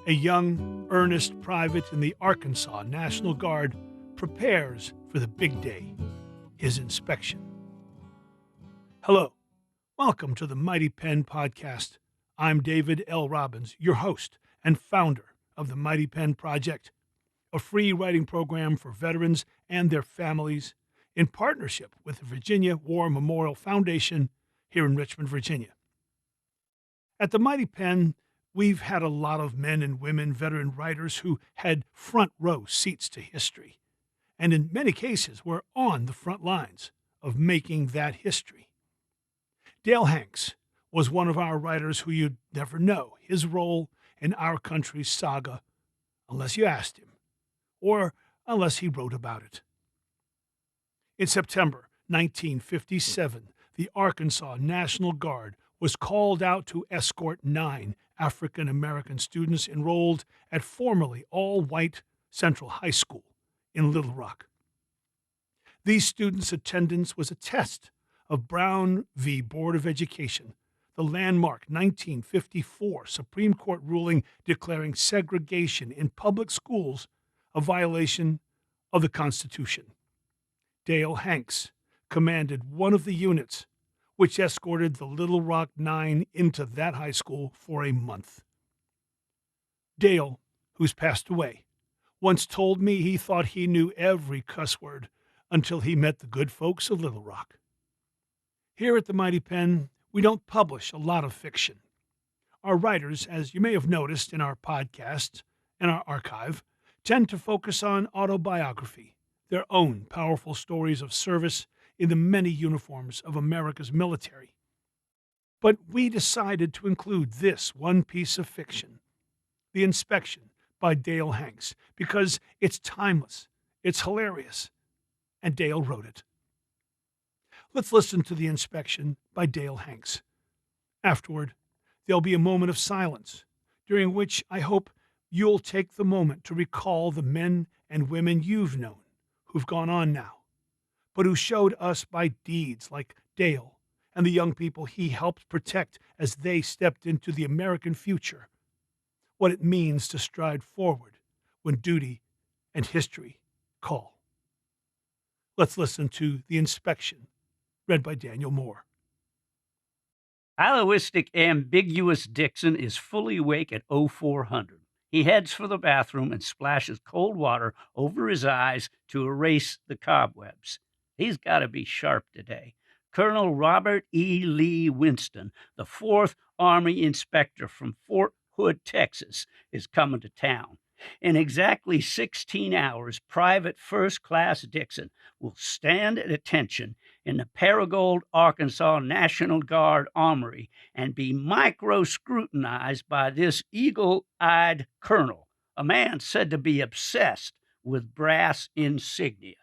A young, earnest private in the Arkansas National Guard prepares for the big day, his inspection. Hello, welcome to the Mighty Pen Podcast. I'm David L. Robbins, your host and founder of the Mighty Pen Project, a free writing program for veterans and their families in partnership with the Virginia War Memorial Foundation here in Richmond, Virginia. At the Mighty Pen, we've had a lot of men and women veteran writers who had front row seats to history, and in many cases were on the front lines of making that history. Dale Hanks was one of our writers who you'd never know his role in our country's saga unless you asked him, or unless he wrote about it. In September 1957, the Arkansas National Guard was called out to escort 9 African American students enrolled at formerly all-white Central High School in Little Rock. These students' attendance was a test of Brown v. Board of Education, the landmark 1954 Supreme Court ruling declaring segregation in public schools a violation of the Constitution. Dale Hanks commanded one of the units which escorted the Little Rock 9 into that high school for a month. Dale, who's passed away, once told me he thought he knew every cuss word until he met the good folks of Little Rock. Here at the Mighty Pen, we don't publish a lot of fiction. Our writers, as you may have noticed in our podcasts and our archive, tend to focus on autobiography, their own powerful stories of service in the many uniforms of America's military. But we decided to include this one piece of fiction, The Inspection by Dale Hanks, because it's timeless, it's hilarious, and Dale wrote it. Let's listen to The Inspection by Dale Hanks. Afterward, there'll be a moment of silence, during which I hope you'll take the moment to recall the men and women you've known who've gone on now, but who showed us by deeds like Dale and the young people he helped protect as they stepped into the American future, what it means to stride forward when duty and history call. Let's listen to The Inspection, read by Daniel Moore. Aloistic ambiguous Dixon is fully awake at 0400. He heads for the bathroom and splashes cold water over his eyes to erase the cobwebs. He's got to be sharp today. Colonel Robert E. Lee Winston, the 4th Army Inspector from Fort Hood, Texas, is coming to town. In exactly 16 hours, Private First Class Dixon will stand at attention in the Paragould, Arkansas National Guard Armory and be micro-scrutinized by this eagle-eyed colonel, a man said to be obsessed with brass insignia.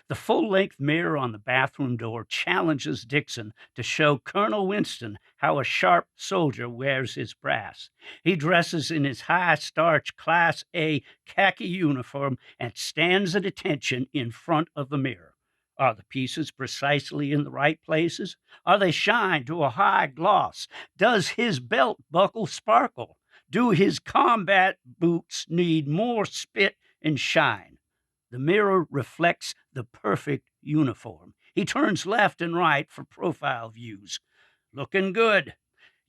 The full-length mirror on the bathroom door challenges Dixon to show Colonel Winston how a sharp soldier wears his brass. He dresses in his high-starch Class A khaki uniform and stands at attention in front of the mirror. Are the pieces precisely in the right places? Are they shined to a high gloss? Does his belt buckle sparkle? Do his combat boots need more spit and shine? The mirror reflects the perfect uniform. He turns left and right for profile views. Looking good.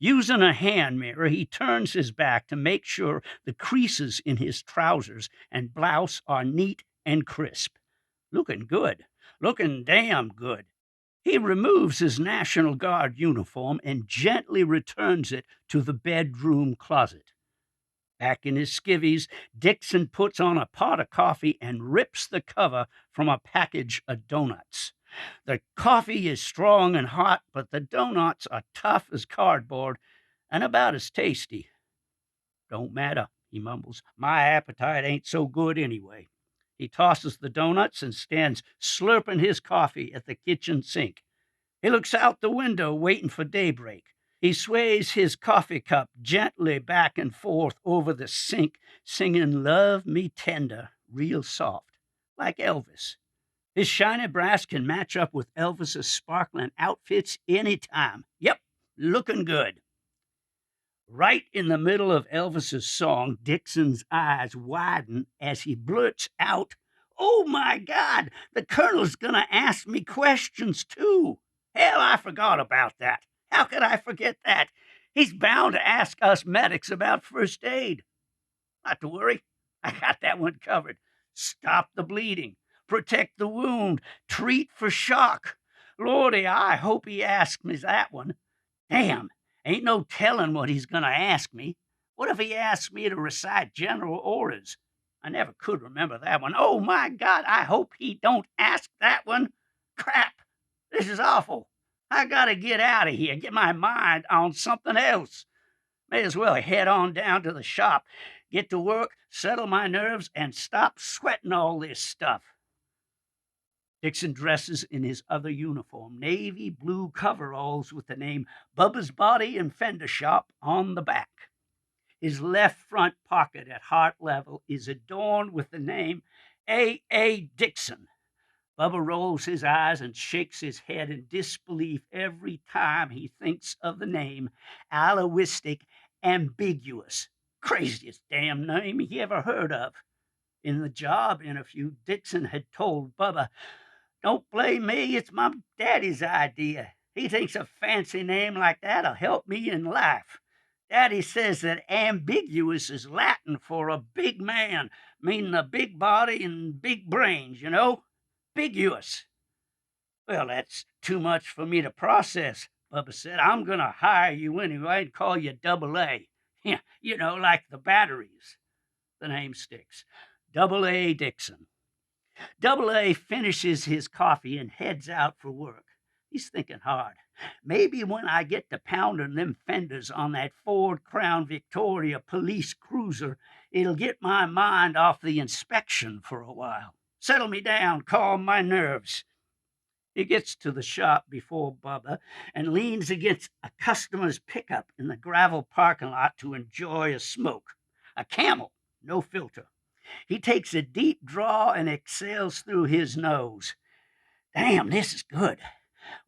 Using a hand mirror, he turns his back to make sure the creases in his trousers and blouse are neat and crisp. Looking good. Looking damn good. He removes his National Guard uniform and gently returns it to the bedroom closet. Back in his skivvies, Dixon puts on a pot of coffee and rips the cover from a package of donuts. The coffee is strong and hot, but the donuts are tough as cardboard and about as tasty. Don't matter, he mumbles. My appetite ain't so good anyway. He tosses the donuts and stands slurping his coffee at the kitchen sink. He looks out the window, waiting for daybreak. He sways his coffee cup gently back and forth over the sink, singing Love Me Tender, real soft, like Elvis. His shiny brass can match up with Elvis's sparkling outfits anytime. Yep, looking good. Right in the middle of Elvis's song, Dixon's eyes widen as he blurts out, "Oh my God, the Colonel's gonna ask me questions too. Hell, I forgot about that. How could I forget that? He's bound to ask us medics about first aid. Not to worry, I got that one covered. Stop the bleeding, protect the wound, treat for shock. Lordy, I hope he asks me that one. Damn, ain't no telling what he's going to ask me. What if he asks me to recite general orders? I never could remember that one. Oh my God, I hope he don't ask that one. Crap, this is awful. I gotta get out of here, get my mind on something else. May as well head on down to the shop, get to work, settle my nerves, and stop sweating all this stuff. Dixon dresses in his other uniform, navy blue coveralls with the name Bubba's Body and Fender Shop on the back. His left front pocket at heart level is adorned with the name A. Dixon. Bubba rolls his eyes and shakes his head in disbelief every time he thinks of the name aloistic ambiguous. Craziest damn name he ever heard of. In the job interview, Dixon had told Bubba, "Don't blame me, it's my daddy's idea. He thinks a fancy name like that'll help me in life. Daddy says that ambiguous is Latin for a big man, meaning a big body and big brains, you know? Biguous." "Well, that's too much for me to process," Bubba said. "I'm going to hire you anyway and call you Double A. Yeah, you know, like the batteries." The name sticks. Double A Dixon. Double A finishes his coffee and heads out for work. He's thinking hard. Maybe when I get to pounding them fenders on that Ford Crown Victoria police cruiser, it'll get my mind off the inspection for a while. Settle me down, calm my nerves. He gets to the shop before Bubba and leans against a customer's pickup in the gravel parking lot to enjoy a smoke. A Camel, no filter. He takes a deep draw and exhales through his nose. Damn, this is good.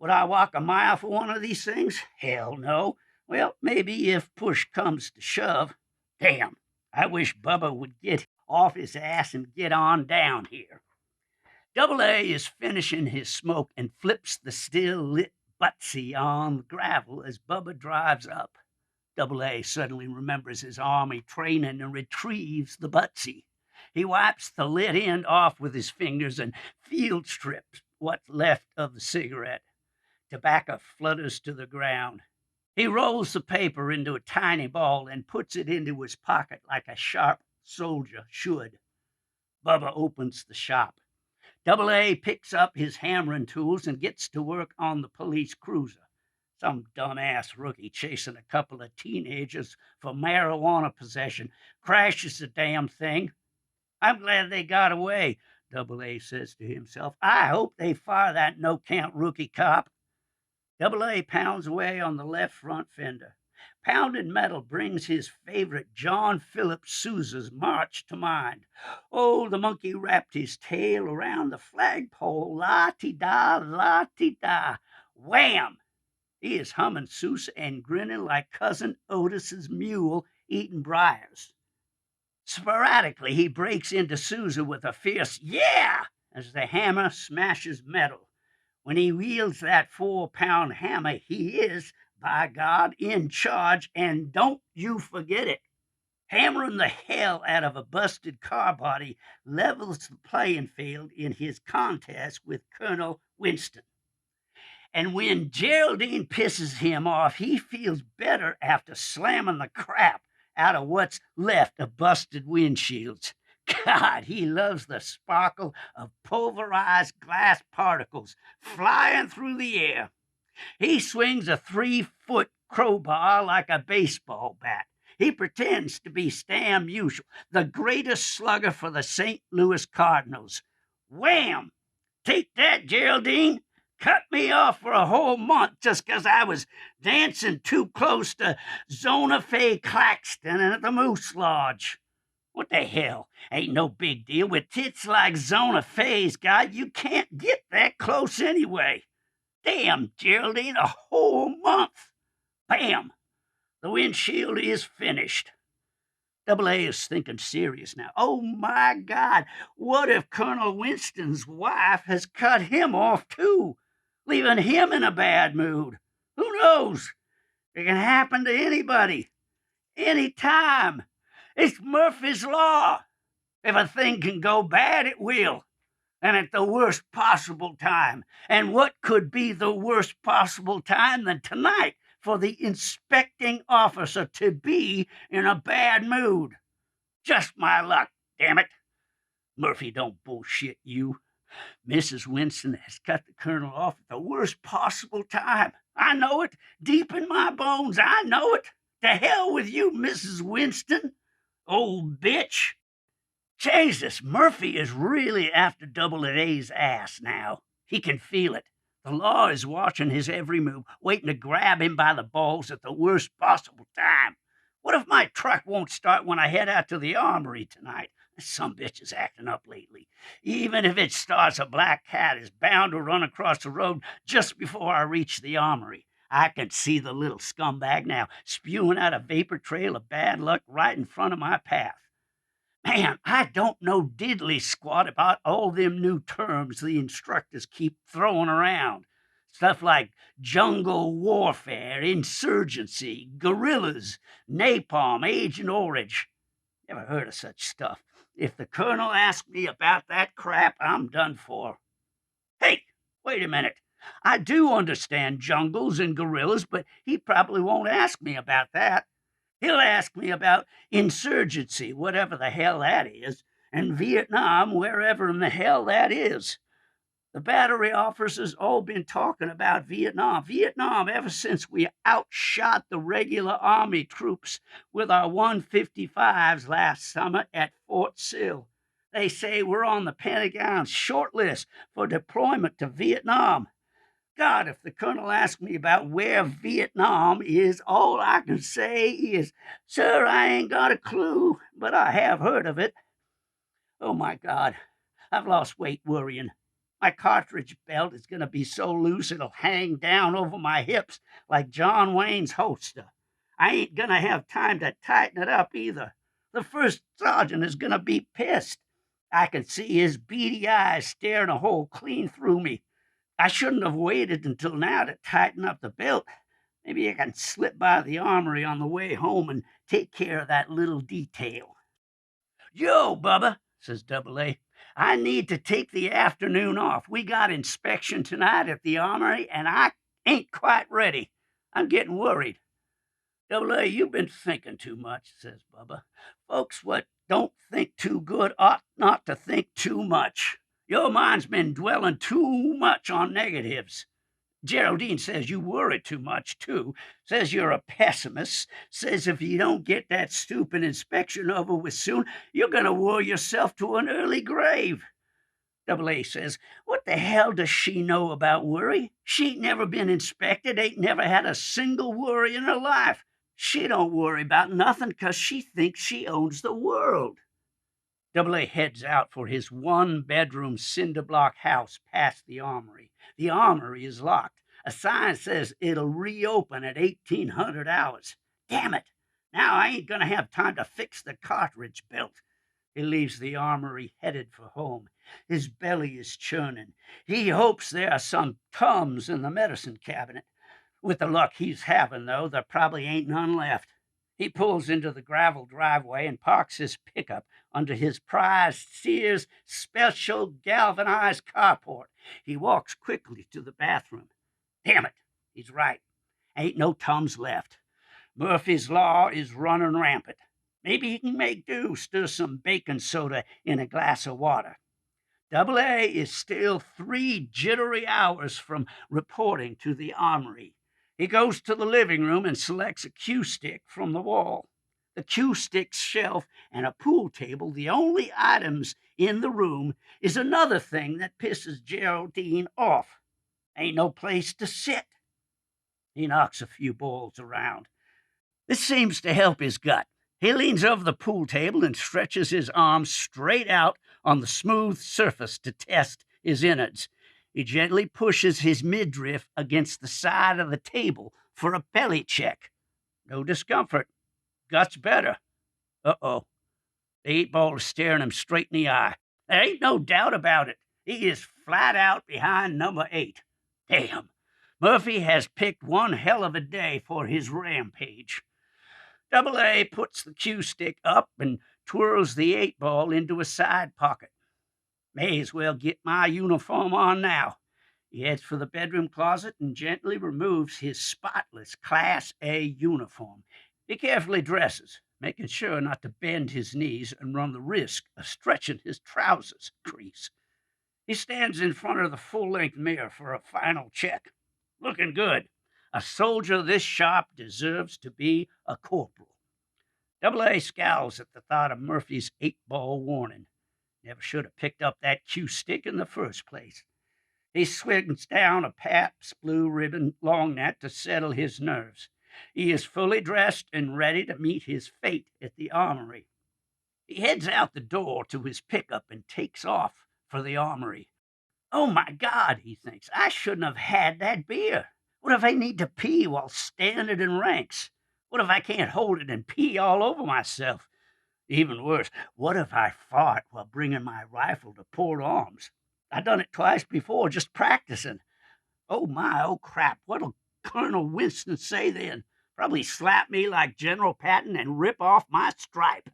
Would I walk a mile for one of these things? Hell no. Well, maybe if push comes to shove. Damn, I wish Bubba would get off his ass and get on down here. Double A is finishing his smoke and flips the still lit butsy on the gravel as Bubba drives up. Double A suddenly remembers his army training and retrieves the butsy. He wipes the lit end off with his fingers and field strips what's left of the cigarette. Tobacco flutters to the ground. He rolls the paper into a tiny ball and puts it into his pocket like a sharp soldier should. Bubba opens the shop. Double A picks up his hammering tools and gets to work on the police cruiser. Some dumbass rookie chasing a couple of teenagers for marijuana possession crashes the damn thing. "I'm glad they got away," Double A says to himself. "I hope they fire that no-count rookie cop." Double A pounds away on the left front fender. Pounded metal brings his favorite John Philip Sousa's march to mind. Oh, the monkey wrapped his tail around the flagpole, la-ti-da, la-ti-da. Wham! He is humming Sousa and grinning like Cousin Otis's mule eating briars. Sporadically, he breaks into Sousa with a fierce "yeah" as the hammer smashes metal. When he wields that 4-pound hammer, he is, by God, in charge, and don't you forget it. Hammering the hell out of a busted car body levels the playing field in his contest with Colonel Winston. And when Geraldine pisses him off, he feels better after slamming the crap out of what's left of busted windshields. God, he loves the sparkle of pulverized glass particles flying through the air. He swings a 3-foot crowbar like a baseball bat. He pretends to be Stan Musial, the greatest slugger for the St. Louis Cardinals. Wham! Take that, Geraldine. Cut me off for a whole month just 'cause I was dancing too close to Zona Faye Claxton at the Moose Lodge. What the hell? Ain't no big deal. With tits like Zona Faye's got, you can't get that close anyway. Damn, Geraldine, a whole month. Bam! The windshield is finished. Double A is thinking serious now. Oh my God, what if Colonel Winston's wife has cut him off too, leaving him in a bad mood? Who knows? It can happen to anybody, any time. It's Murphy's Law. If a thing can go bad, it will, and at the worst possible time. And what could be the worst possible time than tonight for the inspecting officer to be in a bad mood? Just my luck, damn it. Murphy don't bullshit you. Mrs. Winston has cut the colonel off at the worst possible time. I know it, deep in my bones, I know it. To hell with you, Mrs. Winston, old bitch. Jesus, Murphy is really after Double A's ass now. He can feel it. The law is watching his every move, waiting to grab him by the balls at the worst possible time. What if my truck won't start when I head out to the armory tonight? Some bitch is acting up lately. Even if it starts, a black cat is bound to run across the road just before I reach the armory. I can see the little scumbag now, spewing out a vapor trail of bad luck right in front of my path. Man, I don't know diddly squat about all them new terms the instructors keep throwing around. Stuff like jungle warfare, insurgency, guerrillas, napalm, Agent Orange. Never heard of such stuff. If the colonel asks me about that crap, I'm done for. Hey, wait a minute. I do understand jungles and guerrillas, but he probably won't ask me about that. He'll ask me about insurgency, whatever the hell that is, and Vietnam, wherever in the hell that is. The battery officers all been talking about Vietnam. Vietnam ever since we outshot the regular army troops with our 155s last summer at Fort Sill. They say we're on the Pentagon's short list for deployment to Vietnam. God, if the colonel asks me about where Vietnam is, all I can say is, sir, I ain't got a clue, but I have heard of it. Oh my God, I've lost weight worrying. My cartridge belt is going to be so loose it'll hang down over my hips like John Wayne's holster. I ain't going to have time to tighten it up either. The first sergeant is going to be pissed. I can see his beady eyes staring a hole clean through me. I shouldn't have waited until now to tighten up the belt. Maybe I can slip by the armory on the way home and take care of that little detail. Yo, Bubba, says Double A, I need to take the afternoon off. We got inspection tonight at the armory, and I ain't quite ready. I'm getting worried. Double A, you've been thinking too much, says Bubba. Folks what don't think too good ought not to think too much. Your mind's been dwelling too much on negatives. Geraldine says you worry too much, too. Says you're a pessimist. Says if you don't get that stupid inspection over with soon, you're going to worry yourself to an early grave. Double A says, what the hell does she know about worry? She ain't never been inspected, ain't never had a single worry in her life. She don't worry about nothing 'cause she thinks she owns the world. Double A heads out for his one-bedroom cinder-block house past the armory. The armory is locked. A sign says it'll reopen at 1800 hours. Damn it! Now I ain't gonna have time to fix the cartridge belt. He leaves the armory headed for home. His belly is churning. He hopes there are some Tums in the medicine cabinet. With the luck he's having, though, there probably ain't none left. He pulls into the gravel driveway and parks his pickup under his prized Sears special galvanized carport. He walks quickly to the bathroom. Damn it, he's right. Ain't no Tums left. Murphy's Law is running rampant. Maybe he can make do, stir some baking soda in a glass of water. Double A is still 3 jittery hours from reporting to the armory. He goes to the living room and selects a cue stick from the wall. The cue stick's shelf and a pool table, the only items in the room, is another thing that pisses Geraldine off. Ain't no place to sit. He knocks a few balls around. This seems to help his gut. He leans over the pool table and stretches his arms straight out on the smooth surface to test his innards. He gently pushes his midriff against the side of the table for a belly check. No discomfort. Guts better. Uh-oh. The 8-ball is staring him straight in the eye. There ain't no doubt about it. He is flat out behind number 8. Damn. Murphy has picked one hell of a day for his rampage. Double A puts the cue stick up and twirls the 8-ball into a side pocket. May as well get my uniform on now. He heads for the bedroom closet and gently removes his spotless Class A uniform. He carefully dresses, making sure not to bend his knees and run the risk of stretching his trousers crease. He stands in front of the full-length mirror for a final check. Looking good. A soldier this sharp deserves to be a corporal. Double A scowls at the thought of Murphy's 8-ball warning. Never should have picked up that cue stick in the first place. He swings down a Pabst Blue Ribbon long neck to settle his nerves. He is fully dressed and ready to meet his fate at the armory. He heads out the door to his pickup and takes off for the armory. Oh my God, he thinks, I shouldn't have had that beer. What if I need to pee while standing in ranks? What if I can't hold it and pee all over myself? Even worse, what if I fart while bringing my rifle to port arms? I done it twice before, just practicing. Oh my, oh crap, what'll Colonel Winston say then? Probably slap me like General Patton and rip off my stripe.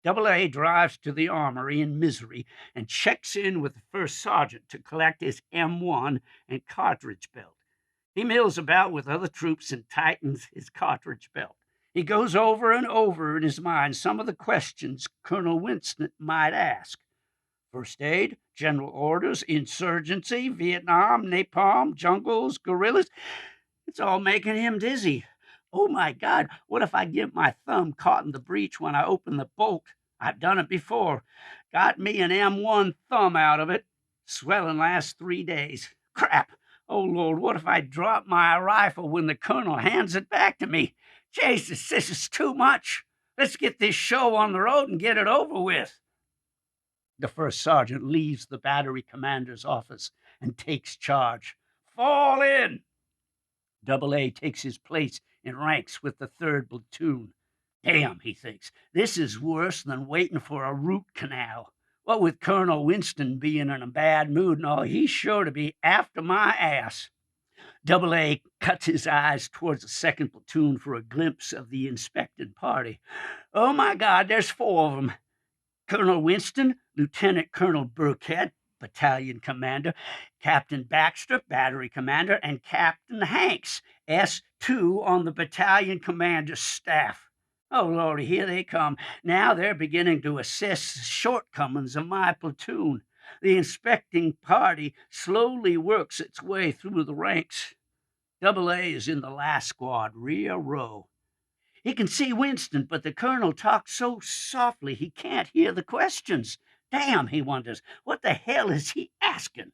Double A drives to the armory in misery and checks in with the first sergeant to collect his M1 and cartridge belt. He mills about with other troops and tightens his cartridge belt. He goes over and over in his mind some of the questions Colonel Winston might ask. First aid, general orders, insurgency, Vietnam, napalm, jungles, guerrillas. It's all making him dizzy. Oh my God, what if I get my thumb caught in the breech when I open the bolt? I've done it before. Got me an M1 thumb out of it. Swelling last 3 days. Crap. Oh Lord, what if I drop my rifle when the colonel hands it back to me? Jesus, this is too much. Let's get this show on the road and get it over with. The first sergeant leaves the battery commander's office and takes charge. Fall in! Double A takes his place in ranks with the 3rd platoon. Damn, he thinks, this is worse than waiting for a root canal. What with Colonel Winston being in a bad mood and all, he's sure to be after my ass. Double A cuts his eyes towards the 2nd platoon for a glimpse of the inspected party. Oh my God, there's 4 of them. Colonel Winston, Lieutenant Colonel Burkett, battalion commander, Captain Baxter, battery commander, and Captain Hanks, S2 on the battalion commander's staff. Oh, Lordy, here they come. Now they're beginning to assess the shortcomings of my platoon. The inspecting party slowly works its way through the ranks. Double A is in the last squad, rear row. He can see Winston, but the colonel talks so softly he can't hear the questions. Damn, he wonders, what the hell is he asking?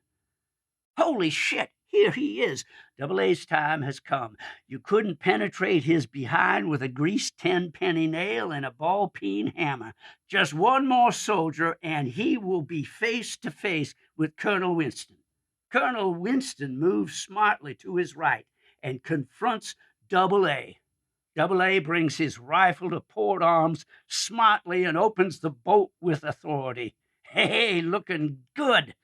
Holy shit, here he is. Double A's time has come. You couldn't penetrate his behind with a greased 10-penny nail and a ball-peen hammer. Just one more soldier, and he will be face to face with Colonel Winston. Colonel Winston moves smartly to his right and confronts Double A. Double A brings his rifle to port arms smartly and opens the bolt with authority. Hey, looking good.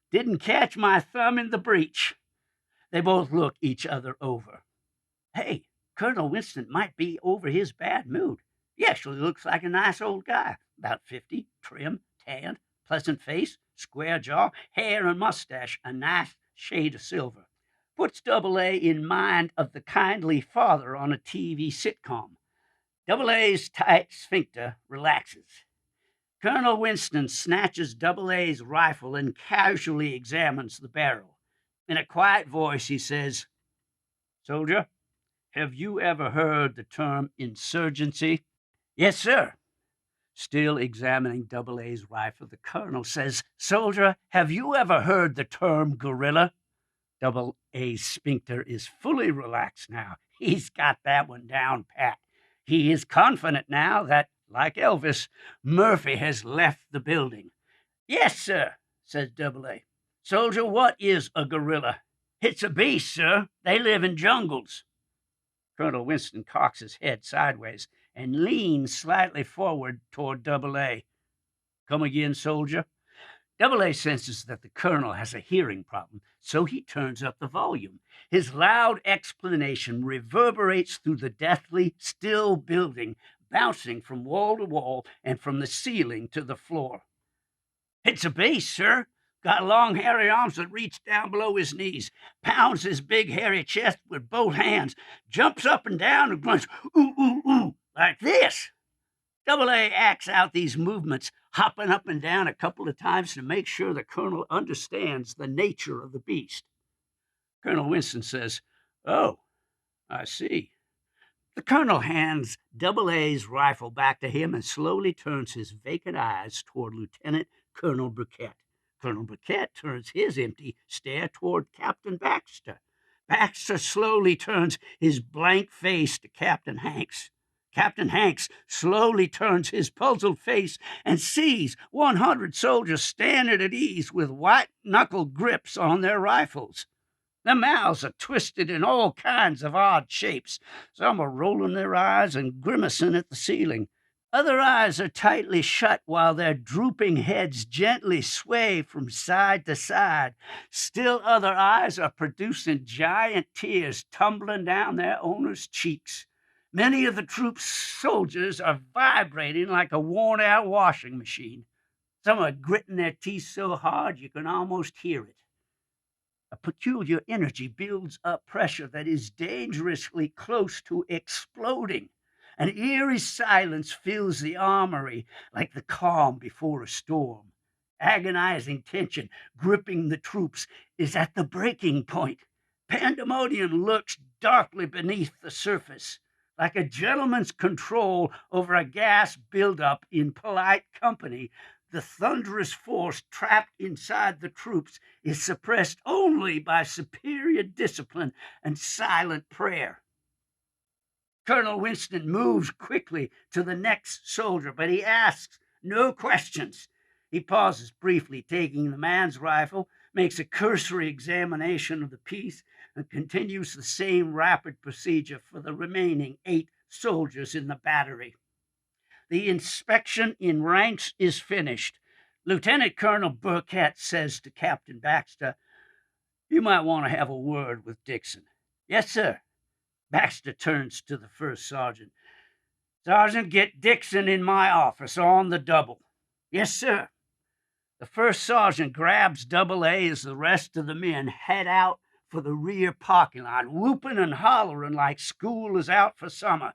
Didn't catch my thumb in the breech. They both look each other over. Hey, Colonel Winston might be over his bad mood. He actually looks like a nice old guy, about 50, trim, tanned, pleasant face, square jaw, hair and mustache, a nice shade of silver. Puts Double A in mind of the kindly father on a TV sitcom. Double A's tight sphincter relaxes. Colonel Winston snatches Double A's rifle and casually examines the barrel. In a quiet voice, he says, "Soldier, have you ever heard the term insurgency?" "Yes, sir." Still examining Double A's rifle, the colonel says, "Soldier, have you ever heard the term guerrilla?" Double A's sphincter is fully relaxed now. He's got that one down pat. He is confident now that, like Elvis, Murphy has left the building. "Yes, sir," says Double A. "Soldier, what is a guerrilla?" "It's a beast, sir. They live in jungles." Colonel Winston cocks his head sideways and leans slightly forward toward Double A. Come again, soldier? Double A senses that the colonel has a hearing problem, so he turns up the volume. His loud explanation reverberates through the deathly still building, bouncing from wall to wall and from the ceiling to the floor. It's a beast, sir. Got long, hairy arms that reach down below his knees, pounds his big, hairy chest with both hands, jumps up and down and grunts, ooh, ooh, ooh, like this. Double A acts out these movements, hopping up and down a couple of times to make sure the colonel understands the nature of the beast. Colonel Winston says, "Oh, I see." The colonel hands Double A's rifle back to him and slowly turns his vacant eyes toward Lieutenant Colonel Burkett. Colonel Burkett turns his empty stare toward Captain Baxter. Baxter slowly turns his blank face to Captain Hanks. Captain Hanks slowly turns his puzzled face and sees 100 soldiers standing at ease with white-knuckle grips on their rifles. Their mouths are twisted in all kinds of odd shapes. Some are rolling their eyes and grimacing at the ceiling. Other eyes are tightly shut while their drooping heads gently sway from side to side. Still other eyes are producing giant tears tumbling down their owners' cheeks. Many of the troop's soldiers are vibrating like a worn-out washing machine. Some are gritting their teeth so hard you can almost hear it. A peculiar energy builds up pressure that is dangerously close to exploding. An eerie silence fills the armory like the calm before a storm. Agonizing tension gripping the troops is at the breaking point. Pandemonium lurks darkly beneath the surface, like a gentleman's control over a gas buildup in polite company. The thunderous force trapped inside the troops is suppressed only by superior discipline and silent prayer. Colonel Winston moves quickly to the next soldier, but he asks no questions. He pauses briefly, taking the man's rifle, makes a cursory examination of the piece, and continues the same rapid procedure for the remaining 8 soldiers in the battery. The inspection in ranks is finished. Lieutenant Colonel Burkett says to Captain Baxter, "You might want to have a word with Dixon." "Yes, sir." Baxter turns to the first sergeant. "Sergeant, get Dixon in my office on the double." "Yes, sir." The first sergeant grabs Double A as the rest of the men head out for the rear parking lot, whooping and hollering like school is out for summer.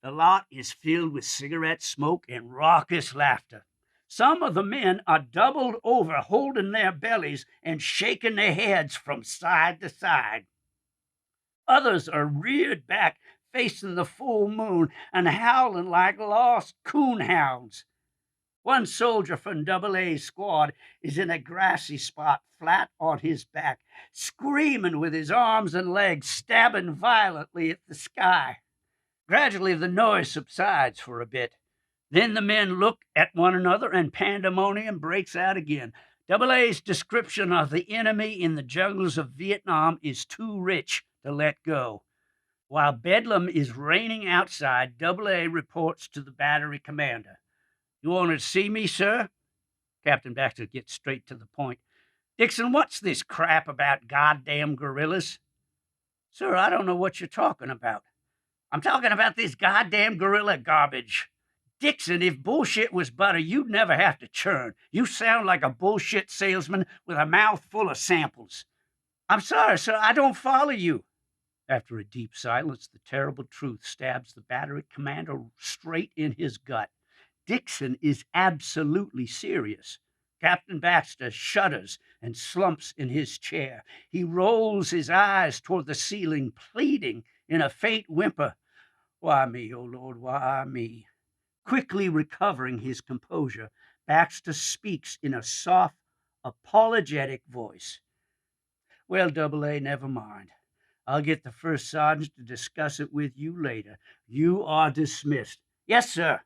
The lot is filled with cigarette smoke and raucous laughter. Some of the men are doubled over, holding their bellies and shaking their heads from side to side. Others are reared back, facing the full moon and howling like lost coonhounds. One soldier from Double A's squad is in a grassy spot, flat on his back, screaming with his arms and legs, stabbing violently at the sky. Gradually, the noise subsides for a bit. Then the men look at one another and pandemonium breaks out again. Double A's description of the enemy in the jungles of Vietnam is too rich to let go. While bedlam is reigning outside, Double A reports to the battery commander. "You wanted to see me, sir?" Captain Baxter gets straight to the point. "Dixon, what's this crap about goddamn guerrillas?" "Sir, I don't know what you're talking about." "I'm talking about this goddamn guerrilla garbage. Dixon, if bullshit was butter, you'd never have to churn. You sound like a bullshit salesman with a mouth full of samples." "I'm sorry, sir, I don't follow you." After a deep silence, the terrible truth stabs the battery commander straight in his gut. Dixon is absolutely serious. Captain Baxter shudders and slumps in his chair. He rolls his eyes toward the ceiling, pleading in a faint whimper, "Why me, oh Lord, why me?" Quickly recovering his composure, Baxter speaks in a soft, apologetic voice. "Well, Double A, never mind. I'll get the first sergeant to discuss it with you later. You are dismissed." "Yes, sir."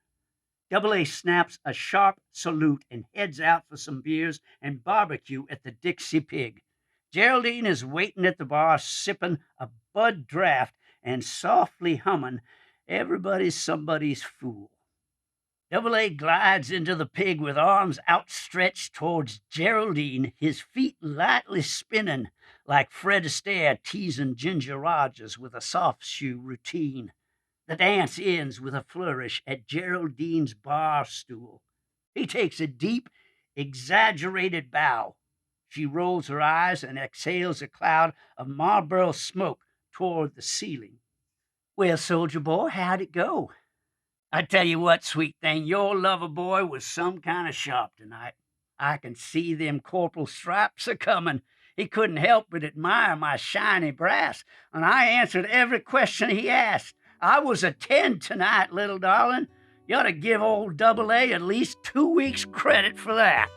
Double A snaps a sharp salute and heads out for some beers and barbecue at the Dixie Pig. Geraldine is waiting at the bar, sipping a Bud draft and softly humming, "Everybody's somebody's fool." Double A glides into the pig with arms outstretched towards Geraldine, his feet lightly spinning like Fred Astaire teasing Ginger Rogers with a soft shoe routine. The dance ends with a flourish at Geraldine's bar stool. He takes a deep, exaggerated bow. She rolls her eyes and exhales a cloud of Marlboro smoke toward the ceiling. "Well, soldier boy, how'd it go?" "I tell you what, sweet thing, your lover boy was some kind of sharp tonight. I can see them corporal stripes a coming. He couldn't help but admire my shiny brass, and I answered every question he asked. I was a 10 tonight, little darling. You ought to give old Double A at least 2 weeks credit for that."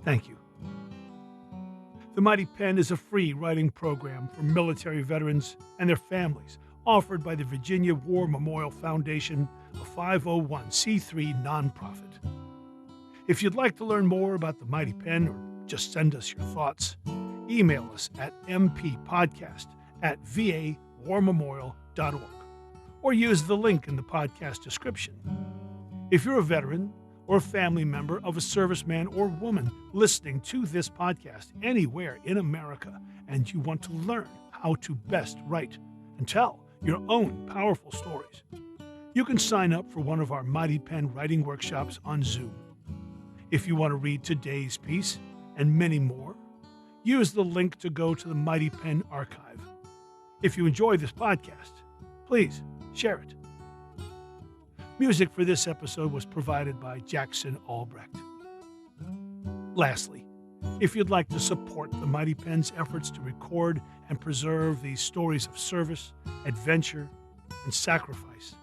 Thank you. The Mighty Pen is a free writing program for military veterans and their families offered by the Virginia War Memorial Foundation, a 501c3 nonprofit. If you'd like to learn more about the Mighty Pen or just send us your thoughts, email us at mpodcast@vawarmemorial.org or use the link in the podcast description. If you're a veteran or a family member of a serviceman or woman listening to this podcast anywhere in America and you want to learn how to best write and tell your own powerful stories, you can sign up for one of our Mighty Pen writing workshops on Zoom. If you want to read today's piece and many more, use the link to go to the Mighty Pen archive. If you enjoy this podcast, please share it. Music for this episode was provided by Jackson Albrecht. Lastly, if you'd like to support the Mighty Pen's efforts to record and preserve these stories of service, adventure, and sacrifice,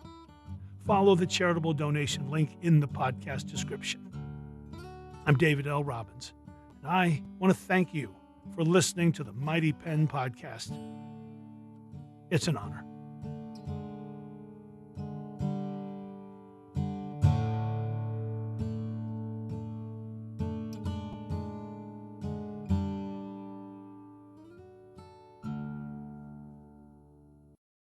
follow the charitable donation link in the podcast description. I'm David L. Robbins, and I want to thank you for listening to the Mighty Pen podcast. It's an honor.